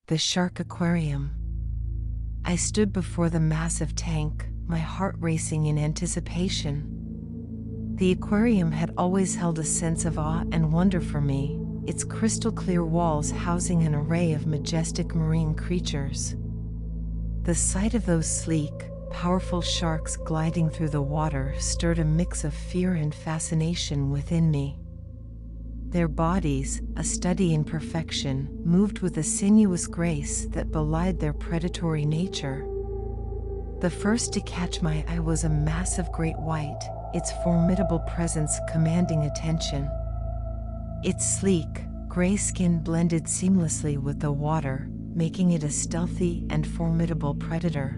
The Shark Aquarium. I stood before the massive tank, my heart racing in anticipation. The aquarium had always held a sense of awe and wonder for me, its crystal-clear walls housing an array of majestic marine creatures. The sight of those sleek, powerful sharks gliding through the water stirred a mix of fear and fascination within me. Their bodies, a study in perfection, moved with a sinuous grace that belied their predatory nature. The first to catch my eye was a massive great white, its formidable presence commanding attention. Its sleek, gray skin blended seamlessly with the water, making it a stealthy and formidable predator.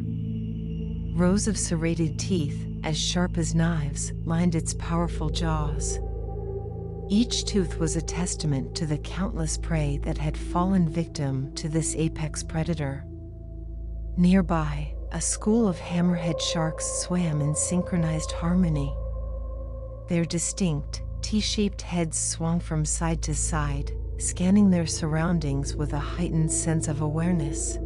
Rows of serrated teeth, as sharp as knives, lined its powerful jaws. Each tooth was a testament to the countless prey that had fallen victim to this apex predator. Nearby, a school of hammerhead sharks swam in synchronized harmony. Their distinct, T-shaped heads swung from side to side, scanning their surroundings with a heightened sense of awareness.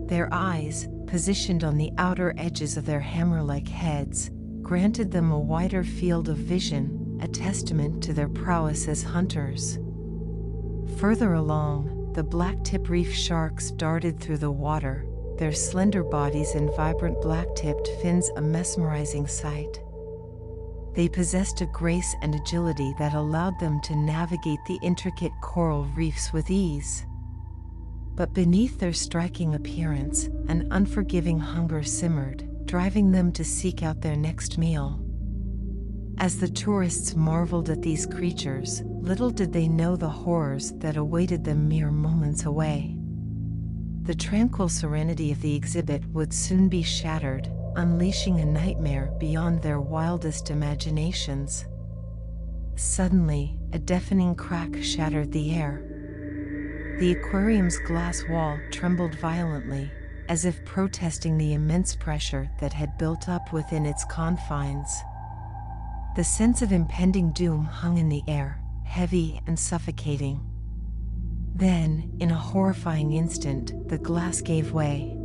Their eyes, positioned on the outer edges of their hammer-like heads, granted them a wider field of vision, a testament to their prowess as hunters. Further along, the black-tip reef sharks darted through the water, their slender bodies and vibrant black-tipped fins a mesmerizing sight. They possessed a grace and agility that allowed them to navigate the intricate coral reefs with ease. But beneath their striking appearance, an unforgiving hunger simmered, driving them to seek out their next meal. As the tourists marveled at these creatures, little did they know the horrors that awaited them mere moments away. The tranquil serenity of the exhibit would soon be shattered, unleashing a nightmare beyond their wildest imaginations. Suddenly, a deafening crack shattered the air. The aquarium's glass wall trembled violently, as if protesting the immense pressure that had built up within its confines. The sense of impending doom hung in the air, heavy and suffocating. Then, in a horrifying instant, the glass gave way.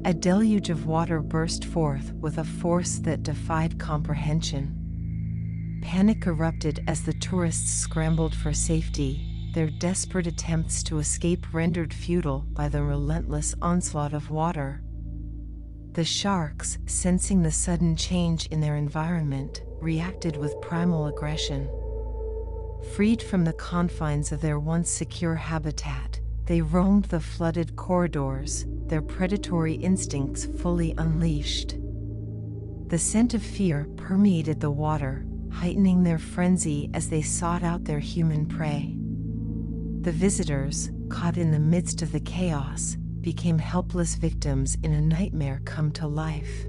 A deluge of water burst forth with a force that defied comprehension. Panic erupted as the tourists scrambled for safety, their desperate attempts to escape rendered futile by the relentless onslaught of water. The sharks, sensing the sudden change in their environment, reacted with primal aggression. Freed from the confines of their once secure habitat, they roamed the flooded corridors, their predatory instincts fully unleashed. The scent of fear permeated the water, heightening their frenzy as they sought out their human prey. The visitors, caught in the midst of the chaos, became helpless victims in a nightmare come to life.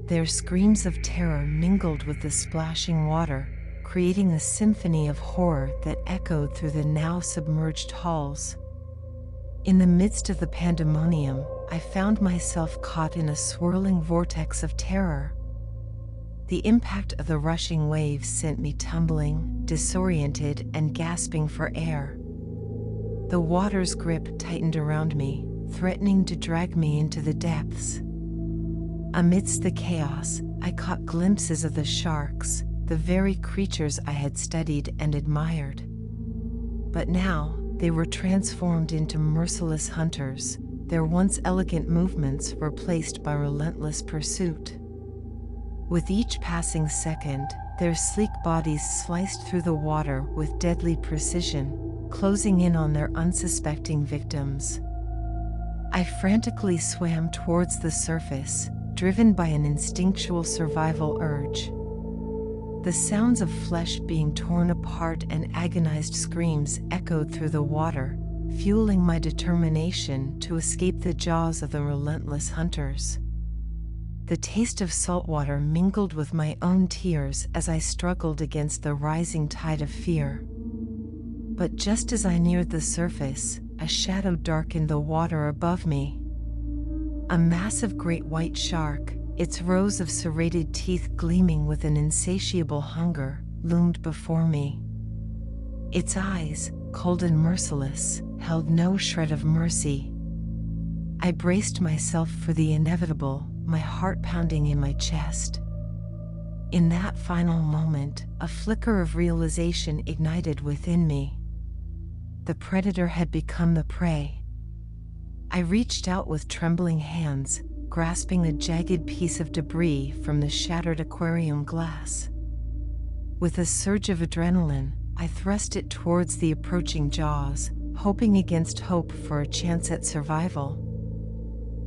Their screams of terror mingled with the splashing water, creating a symphony of horror that echoed through the now submerged halls. In the midst of the pandemonium, I found myself caught in a swirling vortex of terror. The impact of the rushing waves sent me tumbling, disoriented, and gasping for air. The water's grip tightened around me, threatening to drag me into the depths. Amidst the chaos, I caught glimpses of the sharks, the very creatures I had studied and admired. But now, they were transformed into merciless hunters, their once elegant movements replaced by relentless pursuit. With each passing second, their sleek bodies sliced through the water with deadly precision, closing in on their unsuspecting victims. I frantically swam towards the surface, driven by an instinctual survival urge. The sounds of flesh being torn apart and agonized screams echoed through the water, fueling my determination to escape the jaws of the relentless hunters. The taste of saltwater mingled with my own tears as I struggled against the rising tide of fear. But just as I neared the surface, a shadow darkened the water above me. A massive great white shark, its rows of serrated teeth gleaming with an insatiable hunger, loomed before me. Its eyes, cold and merciless, held no shred of mercy. I braced myself for the inevitable, my heart pounding in my chest. In that final moment, a flicker of realization ignited within me. The predator had become the prey. I reached out with trembling hands, grasping a jagged piece of debris from the shattered aquarium glass. With a surge of adrenaline, I thrust it towards the approaching jaws, hoping against hope for a chance at survival.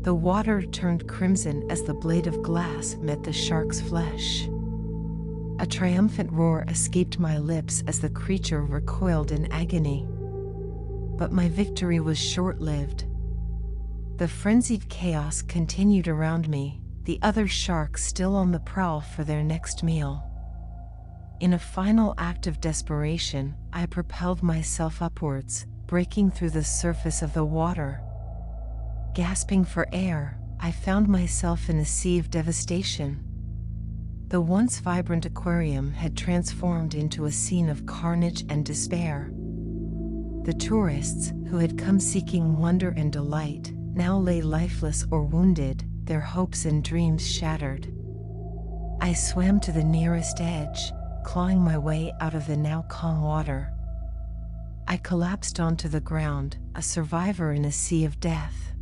The water turned crimson as the blade of glass met the shark's flesh. A triumphant roar escaped my lips as the creature recoiled in agony. But my victory was short-lived. The frenzied chaos continued around me, the other sharks still on the prowl for their next meal. In a final act of desperation, I propelled myself upwards, breaking through the surface of the water. Gasping for air, I found myself in a sea of devastation. The once vibrant aquarium had transformed into a scene of carnage and despair. The tourists, who had come seeking wonder and delight, now lay lifeless or wounded, their hopes and dreams shattered. I swam to the nearest edge, clawing my way out of the now calm water. I collapsed onto the ground, a survivor in a sea of death.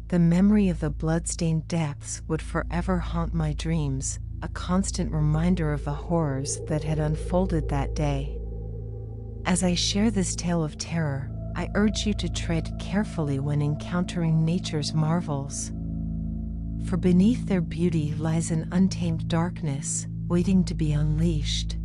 The memory of the blood-stained depths would forever haunt my dreams, a constant reminder of the horrors that had unfolded that day. As I share this tale of terror, I urge you to tread carefully when encountering nature's marvels. For beneath their beauty lies an untamed darkness, waiting to be unleashed.